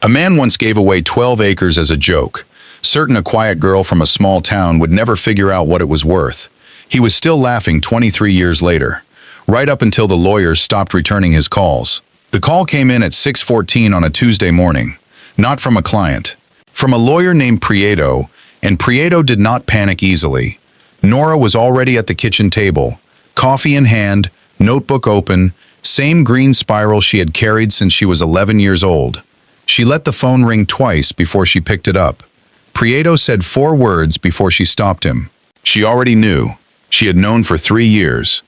A man once gave away 12 acres as a joke, certain a quiet girl from a small town would never figure out what it was worth. He was still laughing 23 years later, right up until the lawyers stopped returning his calls. The call came in at 6:14 on a Tuesday morning, not from a client, from a lawyer named Prieto, and Prieto did not panic easily. Nora was already at the kitchen table, coffee in hand, notebook open, same green spiral she had carried since she was 11 years old. She let the phone ring twice before she picked it up. Prieto said 4 words before she stopped him. She already knew. She had known for 3 years.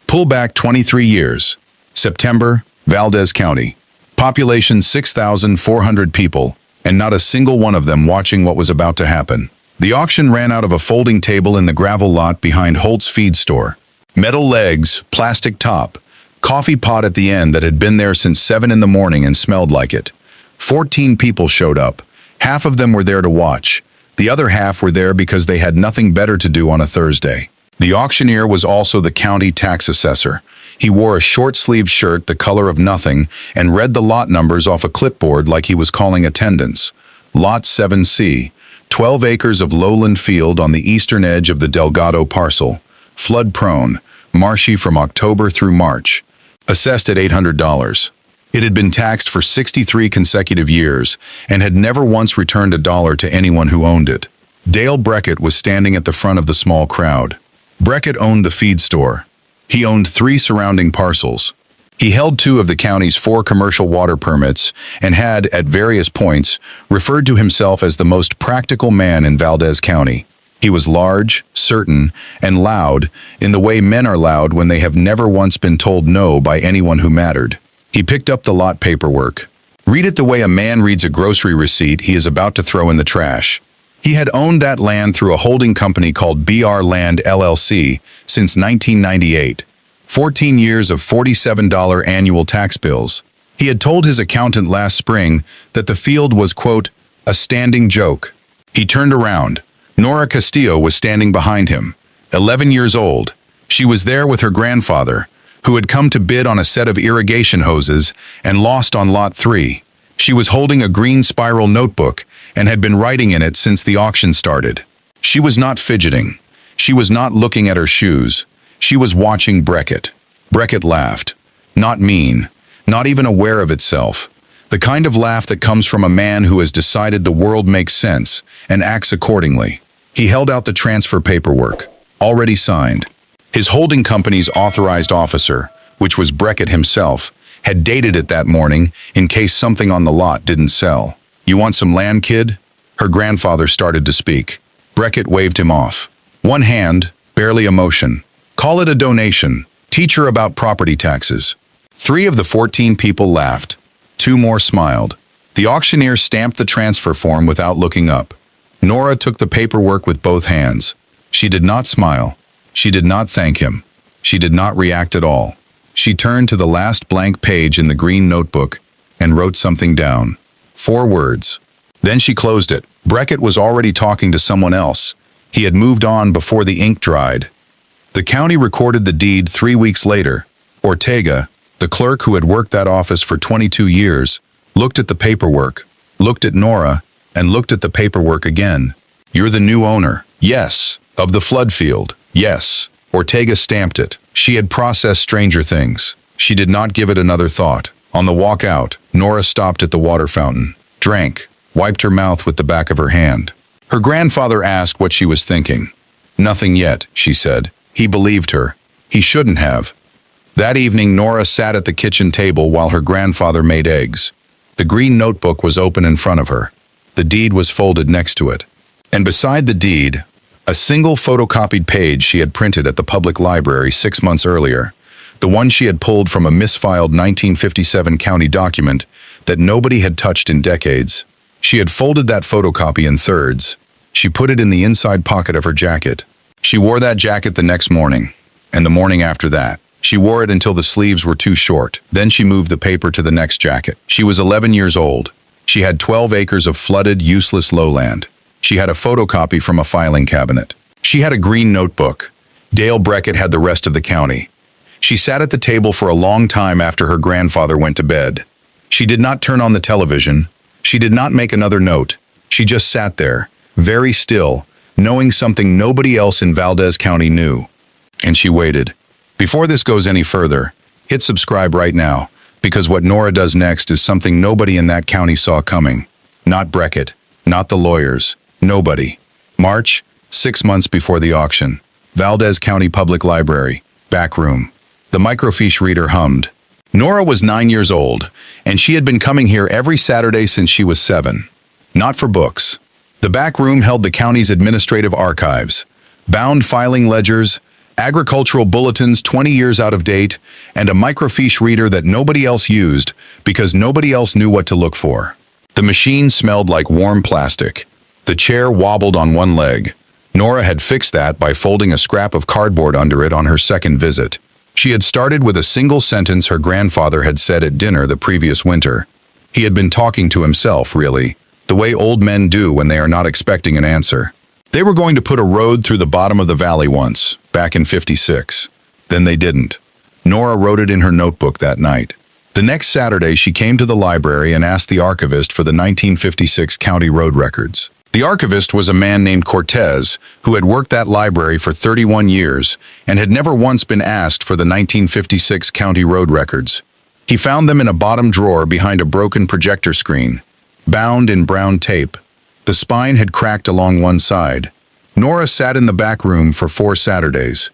Pull back 23 years. September, Valdez County. Population 6,400 people, and not a single one of them watching what was about to happen. The auction ran out of a folding table in the gravel lot behind Holt's feed store. Metal legs, plastic top, coffee pot at the end that had been there since 7 in the morning and smelled like it. 14 people showed up. Half of them were there to watch. The other half were there because they had nothing better to do on a Thursday. The auctioneer was also the county tax assessor. He wore a short-sleeved shirt the color of nothing and read the lot numbers off a clipboard like he was calling attendance. Lot 7C, 12 acres of lowland field on the eastern edge of the Delgado parcel. Flood-prone, marshy from October through March. Assessed at $800. It had been taxed for 63 consecutive years and had never once returned a dollar to anyone who owned it. Dale Breckett was standing at the front of the small crowd. Breckett owned the feed store. He owned 3 surrounding parcels. He held 2 of the county's 4 commercial water permits and had, at various points, referred to himself as the most practical man in Valdez County. He was large, certain, and loud in the way men are loud when they have never once been told no by anyone who mattered. He picked up the lot paperwork. Read it the way a man reads a grocery receipt he is about to throw in the trash. He had owned that land through a holding company called BR Land LLC since 1998. 14 years of $47 annual tax bills. He had told his accountant last spring that the field was, quote, a standing joke. He turned around. Nora Castillo was standing behind him, 11 years old. She was there with her grandfather, who had come to bid on a set of irrigation hoses and lost on Lot 3. She was holding a green spiral notebook and had been writing in it since the auction started. She was not fidgeting. She was not looking at her shoes. She was watching Breckett. Breckett laughed. Not mean, not even aware of itself. The kind of laugh that comes from a man who has decided the world makes sense and acts accordingly. He held out the transfer paperwork, already signed. His holding company's authorized officer, which was Breckett himself, had dated it that morning in case something on the lot didn't sell. You want some land, kid? Her grandfather started to speak. Breckett waved him off. One hand, barely a motion. Call it a donation. Teach her about property taxes. 3 of the 14 people laughed. 2 more smiled. The auctioneer stamped the transfer form without looking up. Nora took the paperwork with both hands. She did not smile. She did not thank him. She did not react at all. She turned to the last blank page in the green notebook and wrote something down. 4 words. Then she closed it. Breckett was already talking to someone else. He had moved on before the ink dried. The county recorded the deed 3 weeks later. Ortega, the clerk who had worked that office for 22 years, looked at the paperwork, looked at Nora, and looked at the paperwork again. You're the new owner. Yes. Of the flood field. Yes. Ortega stamped it. She had processed stranger things. She did not give it another thought. On the walk out, Nora stopped at the water fountain, drank, wiped her mouth with the back of her hand. Her grandfather asked what she was thinking. Nothing yet, she said. He believed her. He shouldn't have. That evening, Nora sat at the kitchen table while her grandfather made eggs. The green notebook was open in front of her. The deed was folded next to it. And beside the deed, a single photocopied page she had printed at the public library 6 months earlier, the one she had pulled from a misfiled 1957 county document that nobody had touched in decades. She had folded that photocopy in thirds. She put it in the inside pocket of her jacket. She wore that jacket the next morning, and the morning after that. She wore it until the sleeves were too short. Then she moved the paper to the next jacket. She was 11 years old. She had 12 acres of flooded, useless lowland. She had a photocopy from a filing cabinet. She had a green notebook. Dale Breckett had the rest of the county. She sat at the table for a long time after her grandfather went to bed. She did not turn on the television. She did not make another note. She just sat there, very still, knowing something nobody else in Valdez County knew. And she waited. Before this goes any further, hit subscribe right now, because what Nora does next is something nobody in that county saw coming. Not Breckett, not the lawyers, nobody. March, 6 months before the auction. Valdez County Public Library, back room. The microfiche reader hummed. Nora was 9 years old, and she had been coming here every Saturday since she was 7. Not for books. The back room held the county's administrative archives, bound filing ledgers, agricultural bulletins 20 years out of date, and a microfiche reader that nobody else used because nobody else knew what to look for. The machine smelled like warm plastic. The chair wobbled on one leg. Nora had fixed that by folding a scrap of cardboard under it on her second visit. She had started with a single sentence her grandfather had said at dinner the previous winter. He had been talking to himself, really, the way old men do when they are not expecting an answer. They were going to put a road through the bottom of the valley once, back in '56. Then they didn't. Nora wrote it in her notebook that night. The next Saturday, she came to the library and asked the archivist for the 1956 county road records. The archivist was a man named Cortez, who had worked that library for 31 years and had never once been asked for the 1956 county road records. He found them in a bottom drawer behind a broken projector screen, bound in brown tape. The spine had cracked along one side. Nora sat in the back room for 4 Saturdays.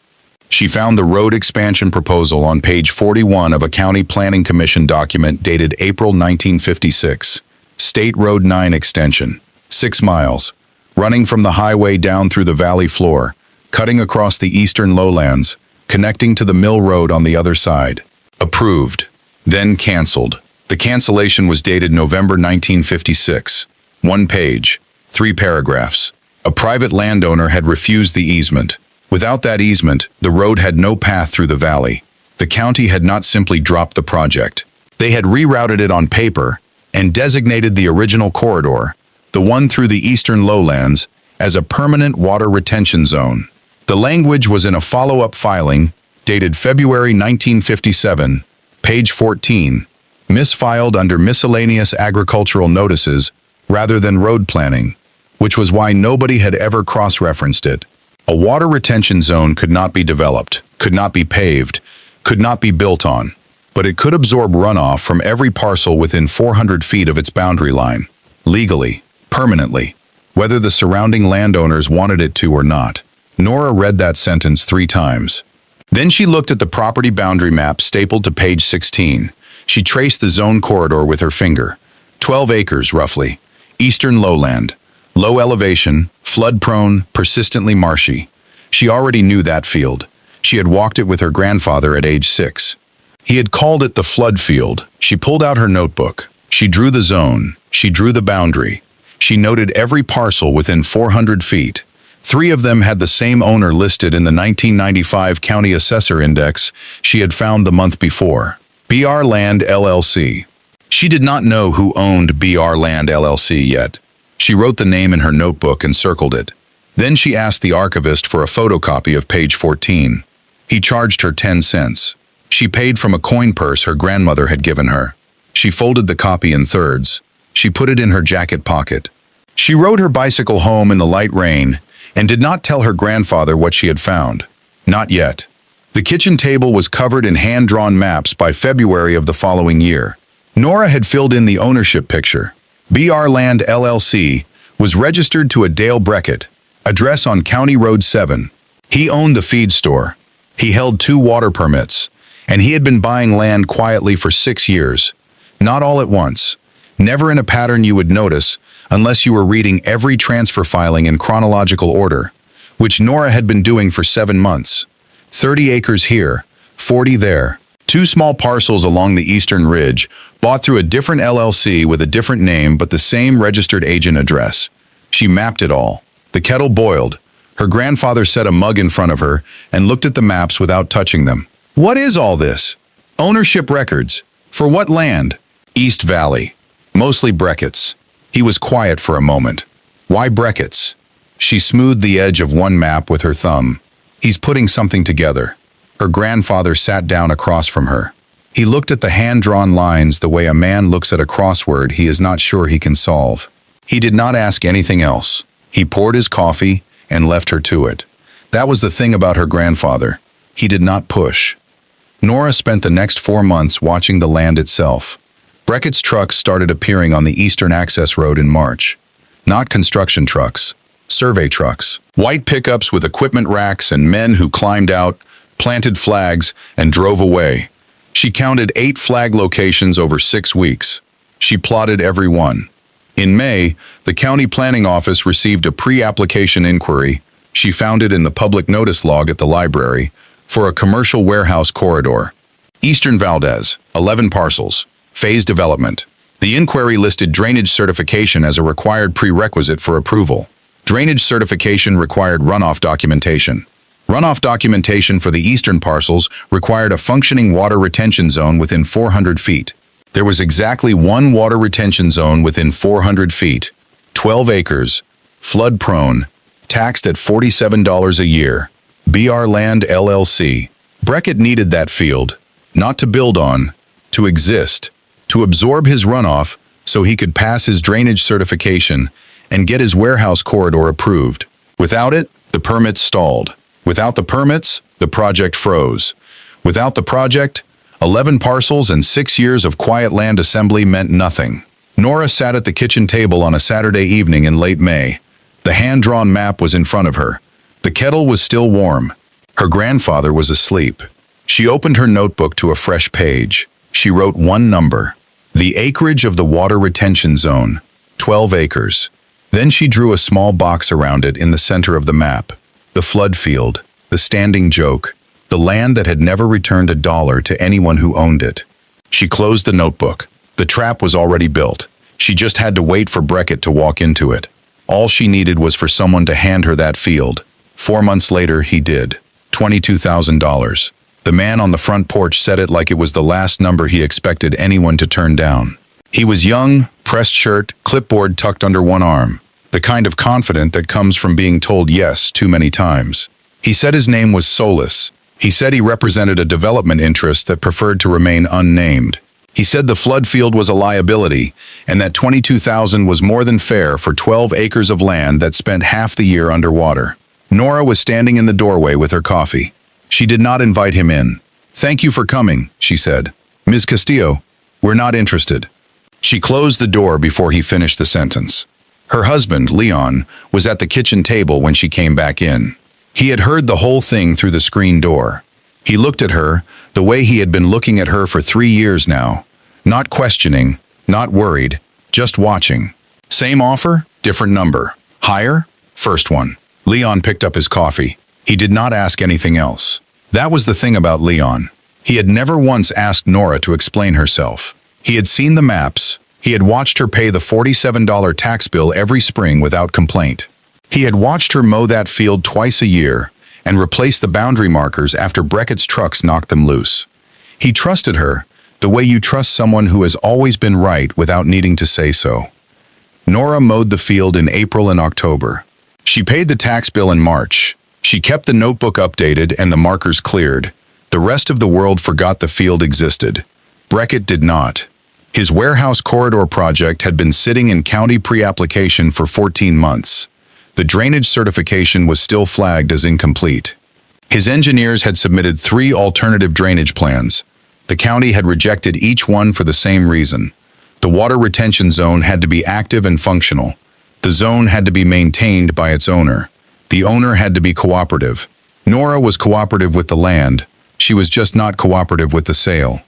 She found the road expansion proposal on page 41 of a county planning commission document dated April 1956. State Road 9 extension. 6 miles, running from the highway down through the valley floor, cutting across the eastern lowlands, connecting to the mill road on the other side. Approved. Then canceled. The cancellation was dated November 1956. 1 page, 3 paragraphs. A private landowner had refused the easement. Without that easement, the road had no path through the valley. The county had not simply dropped the project. They had rerouted it on paper and designated the original corridor, the one through the eastern lowlands, as a permanent water retention zone. The language was in a follow-up filing, dated February 1957, page 14, misfiled under miscellaneous agricultural notices rather than road planning, which was why nobody had ever cross-referenced it. A water retention zone could not be developed, could not be paved, could not be built on, but it could absorb runoff from every parcel within 400 feet of its boundary line, legally, permanently, whether the surrounding landowners wanted it to or not. Nora read that sentence 3 times. Then she looked at the property boundary map stapled to page 16. She traced the zone corridor with her finger. 12 acres, roughly. Eastern lowland. Low elevation, flood-prone, persistently marshy. She already knew that field. She had walked it with her grandfather at age 6. He had called it the flood field. She pulled out her notebook. She drew the zone. She drew the boundary. She noted every parcel within 400 feet. 3 of them had the same owner listed in the 1995 County Assessor Index she had found the month before. BR Land LLC. She did not know who owned BR Land LLC yet. She wrote the name in her notebook and circled it. Then she asked the archivist for a photocopy of page 14. He charged her 10 cents. She paid from a coin purse her grandmother had given her. She folded the copy in thirds. She put it in her jacket pocket. She rode her bicycle home in the light rain and did not tell her grandfather what she had found. Not yet. The kitchen table was covered in hand-drawn maps by February of the following year. Nora had filled in the ownership picture. BR Land LLC was registered to a Dale Breckett, address on County Road 7. He owned the feed store. He held 2 water permits, and he had been buying land quietly for 6 years. Not all at once. Never in a pattern you would notice unless you were reading every transfer filing in chronological order, which Nora had been doing for 7 months. 30 acres here, 40 there. 2 small parcels along the eastern ridge, bought through a different LLC with a different name but the same registered agent address. She mapped it all. The kettle boiled. Her grandfather set a mug in front of her and looked at the maps without touching them. What is all this? Ownership records. For what land? East Valley. Mostly Breckett's. He was quiet for a moment. Why Breckett's? She smoothed the edge of one map with her thumb. He's putting something together. Her grandfather sat down across from her. He looked at the hand-drawn lines the way a man looks at a crossword he is not sure he can solve. He did not ask anything else. He poured his coffee and left her to it. That was the thing about her grandfather. He did not push. Nora spent the next 4 months watching the land itself. Breckett's trucks started appearing on the eastern access road in March. Not construction trucks, survey trucks. White pickups with equipment racks and men who climbed out, planted flags, and drove away. She counted 8 flag locations over 6 weeks. She plotted every one. In May, the county planning office received a pre-application inquiry. She found it in the public notice log at the library for a commercial warehouse corridor. Eastern Valdez, 11 parcels, phase development. The inquiry listed drainage certification as a required prerequisite for approval. Drainage certification required runoff documentation. Runoff documentation for the eastern parcels required a functioning water retention zone within 400 feet. There was exactly one water retention zone within 400 feet, 12 acres, flood-prone, taxed at $47 a year. BR Land LLC. Breckett needed that field, not to build on, to exist, to absorb his runoff so he could pass his drainage certification and get his warehouse corridor approved. Without it, the permits stalled. Without the permits, the project froze. Without the project, 11 parcels and 6 years of quiet land assembly meant nothing. Nora sat at the kitchen table on a Saturday evening in late May. The hand-drawn map was in front of her. The kettle was still warm. Her grandfather was asleep. She opened her notebook to a fresh page. She wrote one number. The acreage of the water retention zone, 12 acres. Then she drew a small box around it in the center of the map. The flood field, the standing joke, the land that had never returned $1 to anyone who owned it. She closed the notebook. The trap was already built. She just had to wait for Breckett to walk into it. All she needed was for someone to hand her that field. 4 months later, he did. $22,000. The man on the front porch said it like it was the last number he expected anyone to turn down. He was young, pressed shirt, clipboard tucked under one arm. The kind of confident that comes from being told yes too many times. He said his name was Solis. He said he represented a development interest that preferred to remain unnamed. He said the flood field was a liability, and that $22,000 was more than fair for 12 acres of land that spent half the year underwater. Nora was standing in the doorway with her coffee. She did not invite him in. "Thank you for coming," she said. "Ms. Castillo, we're not interested." She closed the door before he finished the sentence. Her husband, Leon, was at the kitchen table when she came back in. He had heard the whole thing through the screen door. He looked at her, the way he had been looking at her for 3 years now. Not questioning, not worried, just watching. Same offer, different number. Higher? First one. Leon picked up his coffee. He did not ask anything else. That was the thing about Leon. He had never once asked Nora to explain herself. He had seen the maps. He had watched her pay the $47 tax bill every spring without complaint. He had watched her mow that field twice a year and replace the boundary markers after Breckett's trucks knocked them loose. He trusted her, the way you trust someone who has always been right without needing to say so. Nora mowed the field in April and October. She paid the tax bill in March. She kept the notebook updated and the markers cleared. The rest of the world forgot the field existed. Breckett did not. His warehouse corridor project had been sitting in county pre-application for 14 months. The drainage certification was still flagged as incomplete. His engineers had submitted 3 alternative drainage plans. The county had rejected each one for the same reason. The water retention zone had to be active and functional. The zone had to be maintained by its owner. The owner had to be cooperative. Nora was cooperative with the land. She was just not cooperative with the sale.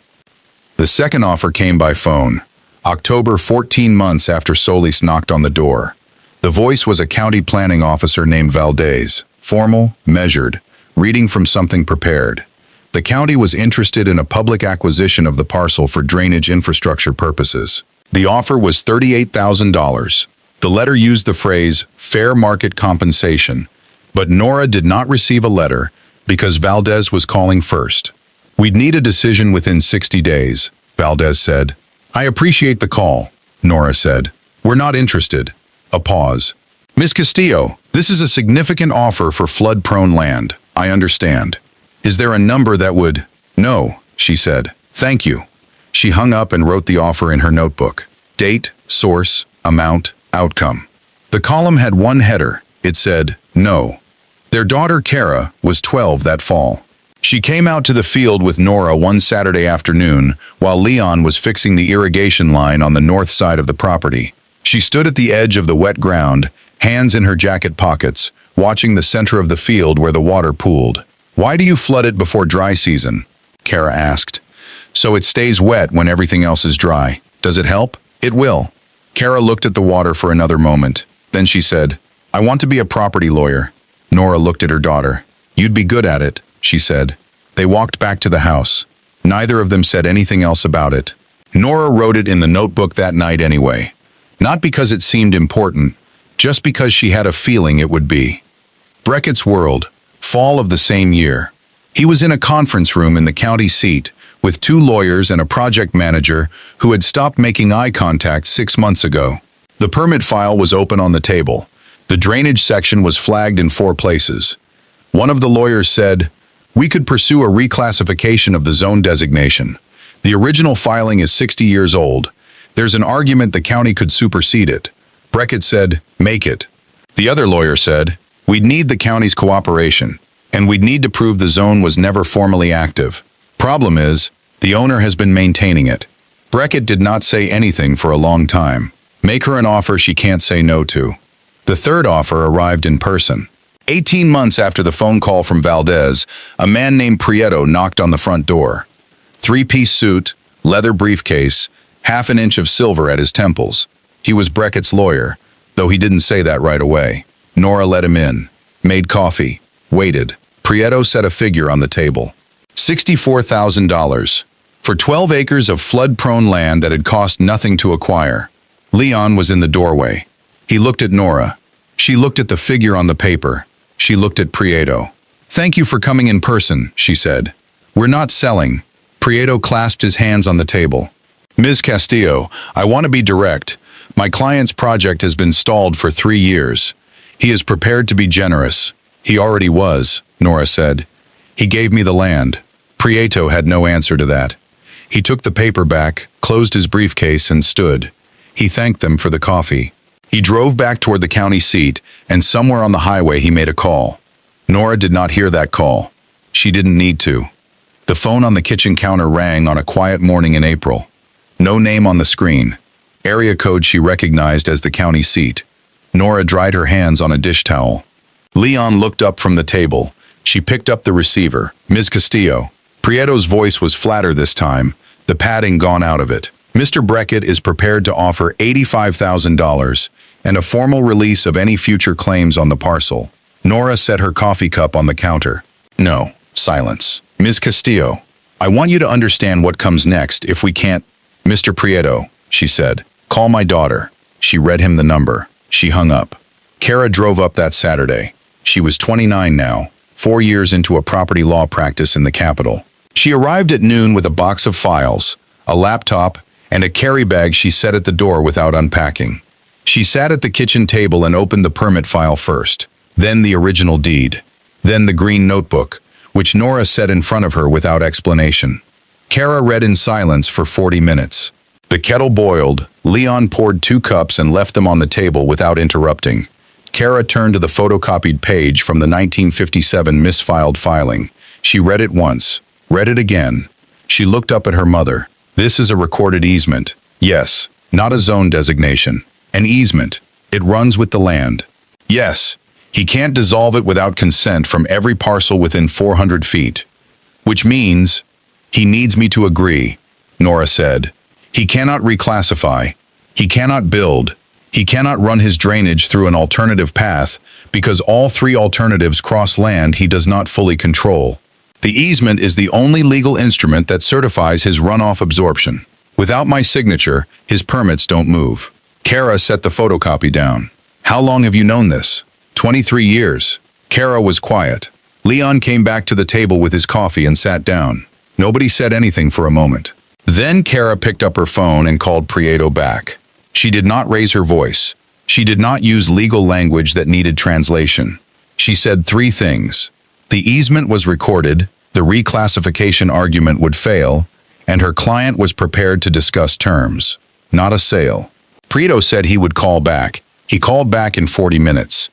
The second offer came by phone. October, 14 months after Solis knocked on the door. The voice was a county planning officer named Valdez, formal, measured, reading from something prepared. The county was interested in a public acquisition of the parcel for drainage infrastructure purposes. The offer was $38,000. The letter used the phrase, fair market compensation, but Nora did not receive a letter because Valdez was calling first. "We'd need a decision within 60 days, Valdez said. "I appreciate the call," Nora said. "We're not interested." A pause. "Ms. Castillo, this is a significant offer for flood-prone land. I understand. Is there a number that would—" "No," she said. Thank you. She hung up and wrote the offer in her notebook. Date, source, amount, outcome. The column had one header. It said, no. Their daughter, Kara, was 12 that fall. She came out to the field with Nora one Saturday afternoon while Leon was fixing the irrigation line on the north side of the property. She stood at the edge of the wet ground, hands in her jacket pockets, watching the center of the field where the water pooled. Why do you flood it before dry season? Kara asked. So it stays wet when everything else is dry. Does it help? It will. Kara looked at the water for another moment. Then she said, I want to be a property lawyer. Nora looked at her daughter. You'd be good at it, she said. They walked back to the house. Neither of them said anything else about it. Nora wrote it in the notebook that night anyway. Not because it seemed important, just because she had a feeling it would be. Breckett's World, fall of the same year. He was in a conference room in the county seat with 2 lawyers and a project manager who had stopped making eye contact 6 months ago. The permit file was open on the table. The drainage section was flagged in 4 places. One of the lawyers said, we could pursue a reclassification of the zone designation. The original filing is 60 years old. There's an argument the county could supersede it. Breckett said, make it. The other lawyer said, we'd need the county's cooperation, and we'd need to prove the zone was never formally active. Problem is, the owner has been maintaining it. Breckett did not say anything for a long time. Make her an offer she can't say no to. The third offer arrived in person. 18 months after the phone call from Valdez, a man named Prieto knocked on the front door. 3-piece suit, leather briefcase, half an inch of silver at his temples. He was Breckett's lawyer, though he didn't say that right away. Nora let him in, made coffee, waited. Prieto set a figure on the table. $64,000 for 12 acres of flood-prone land that had cost nothing to acquire. Leon was in the doorway. He looked at Nora. She looked at the figure on the paper. She looked at Prieto. Thank you for coming in person, she said. We're not selling. Prieto clasped his hands on the table. Ms. Castillo, I want to be direct. My client's project has been stalled for 3 years. He is prepared to be generous. He already was, Nora said. He gave me the land. Prieto had no answer to that. He took the paper back, closed his briefcase, and stood. He thanked them for the coffee. He drove back toward the county seat, and somewhere on the highway he made a call. Nora did not hear that call. She didn't need to. The phone on the kitchen counter rang on a quiet morning in April. No name on the screen. Area code she recognized as the county seat. Nora dried her hands on a dish towel. Leon looked up from the table. She picked up the receiver. Ms. Castillo. Prieto's voice was flatter this time, the padding gone out of it. Mr. Breckett is prepared to offer $85,000 and a formal release of any future claims on the parcel. Nora set her coffee cup on the counter. No. Silence. Ms. Castillo, I want you to understand what comes next if we can't. Mr. Prieto, she said, call my daughter. She read him the number. She hung up. Kara drove up that Saturday. She was 29 now, 4 years into a property law practice in the capital. She arrived at noon with a box of files, a laptop, and a carry bag she set at the door without unpacking. She sat at the kitchen table and opened the permit file first, then the original deed, then the green notebook, which Nora set in front of her without explanation. Kara read in silence for 40 minutes. The kettle boiled. Leon poured 2 cups and left them on the table without interrupting. Kara turned to the photocopied page from the 1957 misfiled filing. She read it once, read it again. She looked up at her mother. This is a recorded easement. Yes, not a zone designation. An easement. It runs with the land. Yes, he can't dissolve it without consent from every parcel within 400 feet. Which means, he needs me to agree, Nora said. He cannot reclassify. He cannot build. He cannot run his drainage through an alternative path because all 3 alternatives cross land he does not fully control. The easement is the only legal instrument that certifies his runoff absorption. Without my signature, his permits don't move. Kara set the photocopy down. How long have you known this? 23 years. Kara was quiet. Leon came back to the table with his coffee and sat down. Nobody said anything for a moment. Then Kara picked up her phone and called Prieto back. She did not raise her voice. She did not use legal language that needed translation. She said 3 things. The easement was recorded, the reclassification argument would fail, and her client was prepared to discuss terms, not a sale. Prieto said he would call back. He called back in 40 minutes.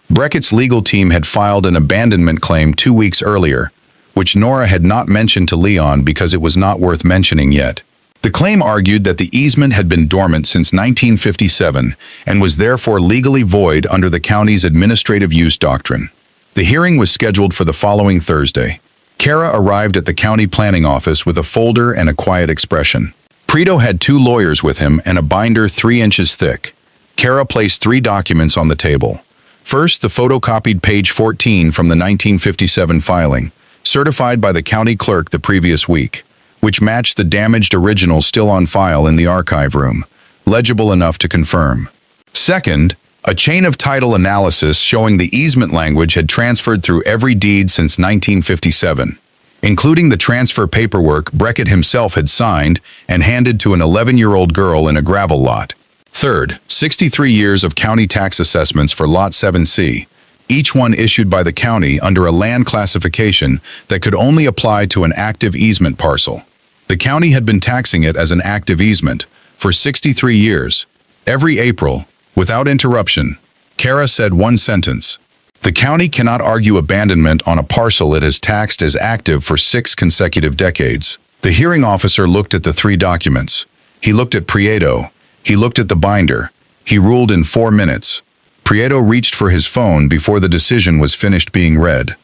Breckett's legal team had filed an abandonment claim 2 weeks earlier, which Nora had not mentioned to Leon because it was not worth mentioning yet. The claim argued that the easement had been dormant since 1957 and was therefore legally void under the county's administrative use doctrine. The hearing was scheduled for the following Thursday. Kara arrived at the county planning office with a folder and a quiet expression. Prieto had 2 lawyers with him and a binder 3 inches thick. Kara placed 3 documents on the table. First, the photocopied page 14 from the 1957 filing, certified by the county clerk the previous week, which matched the damaged original still on file in the archive room, legible enough to confirm. Second, a chain of title analysis showing the easement language had transferred through every deed since 1957, including the transfer paperwork Breckett himself had signed and handed to an 11-year-old girl in a gravel lot. Third, 63 years of county tax assessments for Lot 7C, each one issued by the county under a land classification that could only apply to an active easement parcel. The county had been taxing it as an active easement for 63 years. Every April, without interruption, Kara said one sentence. The county cannot argue abandonment on a parcel it has taxed as active for 6 consecutive decades. The hearing officer looked at the 3 documents. He looked at Prieto. He looked at the binder. He ruled in 4 minutes. Prieto reached for his phone before the decision was finished being read.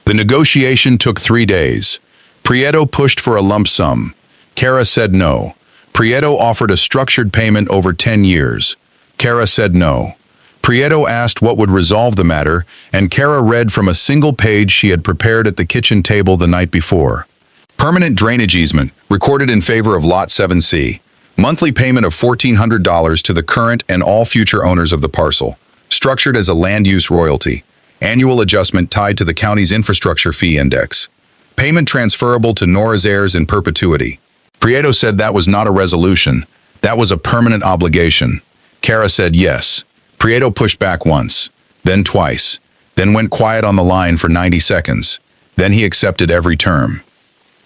The negotiation took 3 days. Prieto pushed for a lump sum. Kara said no. Prieto offered a structured payment over 10 years. Kara said no. Prieto asked what would resolve the matter, and Kara read from a single page she had prepared at the kitchen table the night before. Permanent drainage easement, recorded in favor of Lot 7C. Monthly payment of $1,400 to the current and all future owners of the parcel, structured as a land use royalty. Annual adjustment tied to the county's infrastructure fee index. Payment transferable to Nora's heirs in perpetuity. Prieto said that was not a resolution. That was a permanent obligation. Kara said yes. Prieto pushed back once, then twice, then went quiet on the line for 90 seconds. Then he accepted every term.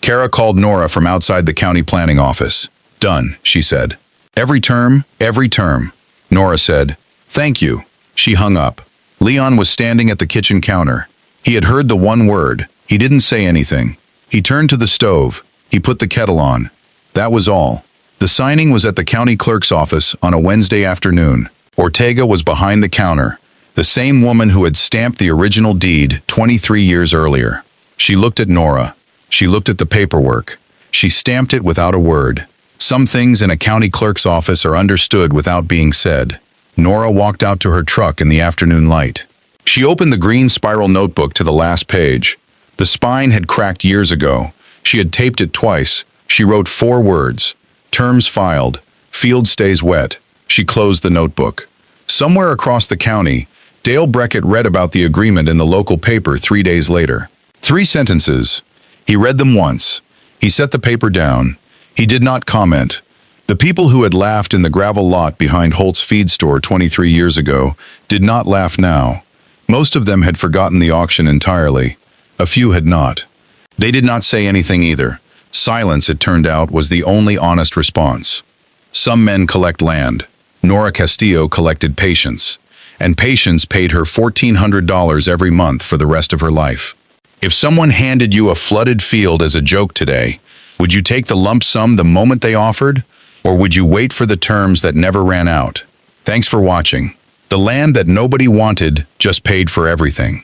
Kara called Nora from outside the county planning office. Done, she said. Every term, every term. Nora said, thank you. She hung up. Leon was standing at the kitchen counter. He had heard the one word. He didn't say anything. He turned to the stove. He put the kettle on. That was all. The signing was at the county clerk's office on a Wednesday afternoon. Ortega was behind the counter, the same woman who had stamped the original deed 23 years earlier. She looked at Nora. She looked at the paperwork. She stamped it without a word. Some things in a county clerk's office are understood without being said. Nora walked out to her truck in the afternoon light. She opened the green spiral notebook to the last page. The spine had cracked years ago. She had taped it twice. She wrote 4 words. Terms filed. Field stays wet. She closed the notebook. Somewhere across the county, Dale Breckett read about the agreement in the local paper 3 days later. 3 sentences. He read them once. He set the paper down. He did not comment. The people who had laughed in the gravel lot behind Holt's feed store 23 years ago did not laugh now. Most of them had forgotten the auction entirely. A few had not. They did not say anything either. Silence, it turned out, was the only honest response. Some men collect land. Nora Castillo collected Patience, and Patience paid her $1,400 every month for the rest of her life. If someone handed you a flooded field as a joke today, would you take the lump sum the moment they offered, or would you wait for the terms that never ran out? Thanks for watching. The land that nobody wanted just paid for everything.